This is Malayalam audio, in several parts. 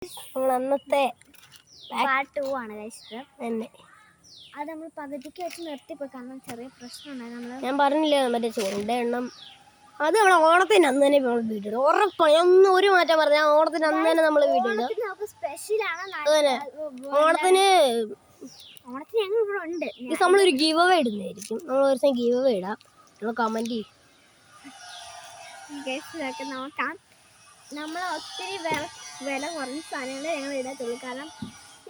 നമ്മൾ അന്നത്തെ പാർട്ട് 2 ആണ് കഴിച്ചത്. തന്നെ അത് നമ്മൾ പകുതിക്ക് വെച്ച് നിർത്തിപ്പോയി, കാരണം ചെറിയ പ്രശ്നം ഉണ്ടായി. ഞാൻ പറഞ്ഞില്ലേ മറ്റേ ചോറിൻ്റെ എണ്ണം. അത് നമ്മൾ ഓണത്തിന് അന്ന് തന്നെ നമ്മൾ വീട്ടിൽ ഉറപ്പാണ്. ഒന്നും ഒരു മാറ്റം പറഞ്ഞാൽ ഓണത്തിന് അന്ന് തന്നെ നമ്മൾ വീട്ടിൽ സ്പെഷ്യലാണ്. ഓണത്തിന് ഞങ്ങൾ ഇവിടെ ഉണ്ട്. നമ്മളൊരു ഗീവ് അവേ ഇടുന്നതായിരിക്കും. നമ്മൾ ഒരു ദിവസം ഗീവ് അവേ ഇടാം. നമ്മൾ കമൻറ്റ് ചെയ്യും. നോക്കാം. നമ്മൾ ഒത്തിരി വില കുറഞ്ഞ സാധനങ്ങളെ ഞങ്ങൾ ഇടത്തുള്ളൂ. കാരണം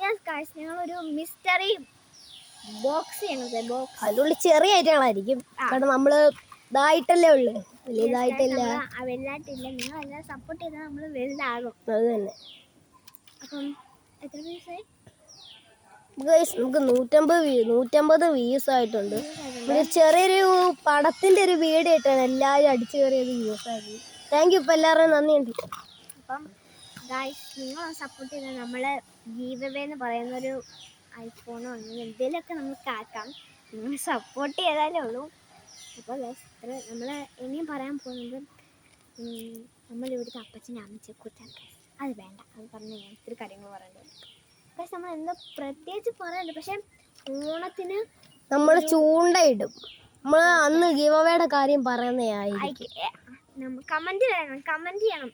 ഞങ്ങളൊരു മിസ്റ്ററി ബോക്സ് ബോക്സ് അതിനുള്ളിൽ ചെറിയ ഐറ്റങ്ങളായിരിക്കും. കാരണം നമ്മൾ ഇതായിട്ടല്ലേ ഉള്ളു, വലിയ ഇതായിട്ടില്ല, വലുതായിട്ടില്ല. നിങ്ങളെല്ലാം സപ്പോർട്ട് ചെയ്താൽ നമ്മൾ വലുതാകും. അത് തന്നെ. അപ്പം എത്ര ദിവസമായി? നമുക്ക് 150 വ്യൂസ് ആയിട്ടുണ്ട്. ഒരു ചെറിയൊരു പടത്തിന്റെ ഒരു വീഡിയോ ഇട്ടാണ് എല്ലാവരും അടിച്ചു കയറിയത് വ്യൂസ് ആയിരുന്നു. Thank you. ഇപ്പം എല്ലാവരും നന്ദിയുണ്ട്. അപ്പം നിങ്ങൾ സപ്പോർട്ട് ചെയ്താൽ നമ്മളെ ഗീവ് അവേ എന്ന് പറയുന്നൊരു ഐഫോണോ അങ്ങനെ എന്തെങ്കിലുമൊക്കെ നമുക്ക് ആക്കാം. നിങ്ങൾ സപ്പോർട്ട് ചെയ്താലേ ഉള്ളൂ. അപ്പോൾ നമ്മൾ ഇനിയും പറയാൻ പോകുന്നത് നമ്മളിവിടുത്തെ അപ്പച്ചൻ്റെ അമ്മച്ചെ കുറിച്ചാണ്. അത് വേണ്ട, അത് പറഞ്ഞ് ഞാൻ ഒത്തിരി കാര്യങ്ങൾ പറയേണ്ടത്. പക്ഷെ നമ്മൾ എന്തോ പ്രത്യേകിച്ച് പറയണ്ട. പക്ഷെ ഓണത്തിന് നമ്മൾ ചൂണ്ടയിടും. നമ്മൾ അന്ന് ഗീവ് അവേയുടെ കാര്യം പറയുന്നതായിരിക്കും. കമന്റ് ചെയ്യണം.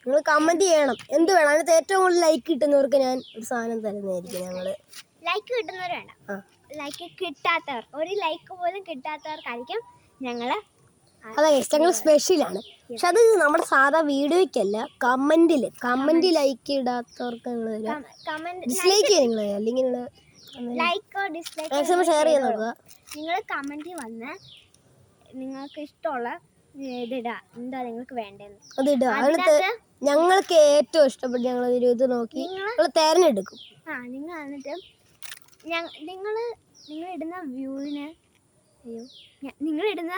നിങ്ങൾ കമന്റ് ചെയ്യണം. എന്ത് വേണം, അതിനകത്ത് ഏറ്റവും കൂടുതൽ ലൈക്ക് കിട്ടുന്നവർക്ക് ഞാൻ ഒരു സാധനം തരുന്നതായിരിക്കും. ഞങ്ങൾ ലൈക്ക് കിട്ടുന്നവർ വേണ്ട, ലൈക്ക് കിട്ടാത്തവർ, ഒരു ലൈക്ക് പോലും കിട്ടാത്തവർക്കായിരിക്കും ഞങ്ങള്. അതെ, ഞങ്ങൾ സ്പെഷ്യലാണ്. പക്ഷെ അത് നമ്മുടെ സാധാ വീഡിയോയ്ക്കല്ല, കമന്റ് ലൈക്ക് ഇടാത്തവർക്ക് ഡിസ്ലൈക്ക് ചെയ്യുക. അല്ലെങ്കിൽ ലൈക്കോ ഡിസ്ലൈക്കോ ഷെയർ ചെയ്യാൻ നോക്കുക. നിങ്ങൾ കമന്റ് വന്ന് നിങ്ങൾക്ക് ഇഷ്ടമുള്ള ഇതിടുക, എന്താ നിങ്ങൾക്ക് വേണ്ടതെന്ന് അത് ഇടുക. അതിനകത്ത് ഞങ്ങൾക്ക് ഏറ്റവും ഇഷ്ടപ്പെട്ട് ഞങ്ങൾ ഇത് നോക്കി നിങ്ങൾ തിരഞ്ഞെടുക്കും. നിങ്ങൾ എന്നിട്ട് നിങ്ങൾ ഇടുന്ന വ്യൂവിന്, നിങ്ങളിടുന്ന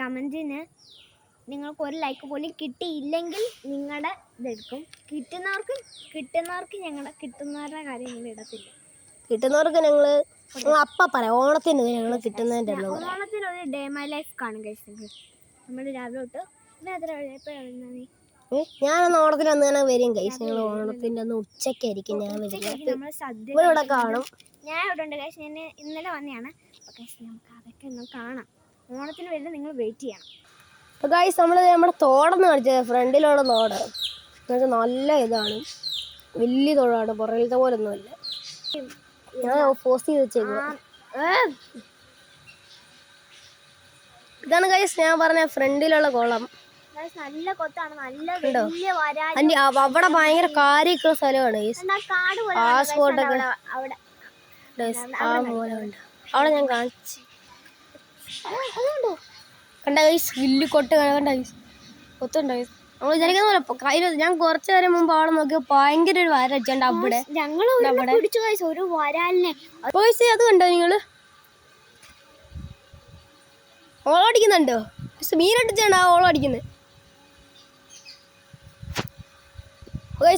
കമൻറ്റിന് നിങ്ങൾക്ക് ഒരു ലൈക്ക് പോലും കിട്ടിയില്ലെങ്കിൽ നിങ്ങളുടെ ഇതെടുക്കും. കിട്ടുന്നവരുടെ കാര്യം നിങ്ങൾ ഇടത്തില്ല. കിട്ടുന്നവർക്ക് ഞങ്ങൾ അപ്പം പറയാം. ഓണത്തിന് ഞങ്ങൾ കിട്ടുന്നതിൻ്റെ ഓണത്തിന് ഒരു ഡേ മൈ ലൈഫ് കാണും കഴിച്ചെങ്കിൽ നമ്മൾ രാവിലെ തൊട്ട് ഞാനൊന്ന് ഓണത്തിന് അന്ന് തന്നെ വരും കഴിച്ച്. ഞങ്ങൾ ഓണത്തിൻ്റെ അന്ന് ഉച്ചയ്ക്കായിരിക്കും ഞാൻ വരുന്നത്. ഇവിടെ കാണും. ഞാൻ ഇവിടെ ഉണ്ട് കഴിച്ച്. ഞാൻ ഇന്നലെ വന്നെയാണ്. നമുക്ക് അതൊക്കെ ഒന്ന് കാണാം. ഓണത്തിന് വരുന്നത് നിങ്ങൾ വെയിറ്റ് ചെയ്യണം. അപ്പോൾ ഗൈസ് നമ്മൾ നമ്മുടെ തോടെന്ന് കാണിച്ചത് ഫ്രണ്ടിലുള്ള തോട് എന്നുവെച്ചാൽ നല്ല ഇതാണ്, വലിയ തോടാണ്, പുറകിലത്തെ പോലൊന്നുമല്ല. ഞാൻ പോസ്റ്റ് ചെയ്ത് വെച്ചേക്കുക. ഇതാണ് ഗൈസ് ഞാൻ പറഞ്ഞ ഫ്രണ്ടിലുള്ള കുളം. നല്ല കൊത്താണ്, നല്ല അവിടെ ഭയങ്കര കാര്യമൊക്കെ സ്ഥലമാണ്. പാസ്പോർട്ടൊക്കെ അവിടെ ഞാൻ കാണിച്ചു കണ്ട ഗൈസ്. വില്ല് കൊട്ട് കണ്ട ഗൈസ്, കൊത്തുണ്ട് ഗൈസ്. നമ്മൾ വിചാരിക്കുന്ന പോലെ ഞാൻ കുറച്ചു നേരം മുമ്പ് അവിടെ നോക്കിയ ഭയങ്കര ഒരു വര വെച്ചുണ്ട്. അവിടെ ഒരു വരാലിനെ അത് കണ്ടോ നിങ്ങള്? ഓളടിക്കുന്നുണ്ടോ? മീനടിച്ചാണ് ആ ഓളടിക്കുന്നത്.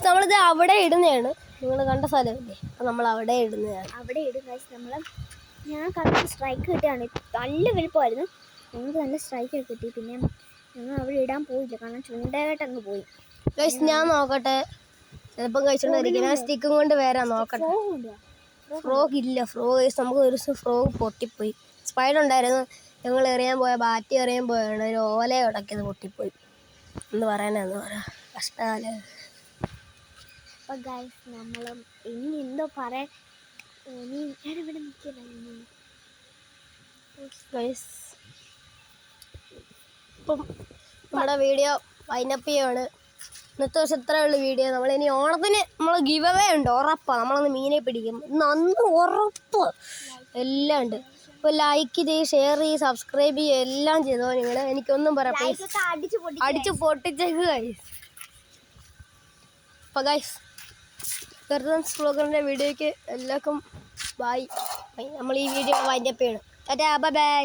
നമ്മളിത് അവിടെ ഇടുന്നതാണ്. നിങ്ങൾ കണ്ട സ്ഥലമല്ലേ, അപ്പം നമ്മൾ അവിടെ ഇടുന്നതാണ്. അവിടെ ഇടും. ഞാൻ കണ്ട സ്ട്രൈക്ക് കിട്ടിയാണ്. നല്ല വലിപ്പമായിരുന്നു. ഞങ്ങൾക്ക് നല്ല സ്ട്രൈക്ക് കിട്ടി. പിന്നെ ഞങ്ങൾ അവിടെ ഇടാൻ പോയില്ല, കാരണം ചൂണ്ടയായിട്ട് അങ്ങ് പോയി. ഞാൻ നോക്കട്ടെ, ചിലപ്പം കഴിച്ചോണ്ടിരിക്കും. ഞാൻ സ്റ്റിക്കും കൊണ്ട് വരാൻ നോക്കട്ടെ. ഫ്രോഗ് ഇല്ല. നമുക്ക് ഒരു ദിവസം ഫ്രോഗ് പൊട്ടിപ്പോയി. സ്പൈഡർ ഉണ്ടായിരുന്നു. ഞങ്ങൾ എറിയാൻ പോയ ബാറ്റ് എറിയാൻ പോയാണ് ഒരു ഓല ഉടക്കിയത് പൊട്ടിപ്പോയി. എന്ന് പറയാനെന്ന് പറയാം, കഷ്ടകാലം. അപ്പം ഗൈസ് നമ്മൾ ഇനി എന്തോ പറയാൻ ഞാനിവിടെ നിൽക്കില്ല. ഇപ്പം നമ്മുടെ വീഡിയോ വൈൻഡപ്പ് ചെയ്യുകയാണ്. ഇന്നത്തെ ദിവസം ഇത്രയേ ഉള്ളൂ വീഡിയോ. നമ്മളിനി ഓണത്തിന് നമ്മൾ ഗിവ് അവേ ഉണ്ട്, ഉറപ്പാണ്. നമ്മളൊന്ന് മീനെ പിടിക്കും അന്ന്, ഉറപ്പ് എല്ലാം ഉണ്ട്. അപ്പോൾ ലൈക്ക് ചെയ്ത്, ഷെയർ ചെയ്ത്, സബ്സ്ക്രൈബ് ചെയ്യുക, എല്ലാം ചെയ്തോ നിങ്ങൾ. എനിക്കൊന്നും പറയാം, അടിച്ച് പൊട്ടിച്ചേക്ക് ഗൈസ്. അപ്പോൾ ഗൈസ് ഗർദൻസ് വ്ളോഗറിൻ്റെ വീഡിയോയ്ക്ക് എല്ലാവർക്കും ബൈ. നമ്മൾ ഈ വീഡിയോ വൈൻഡപ്പ് ചെയ്യണം. Tata, bye bye.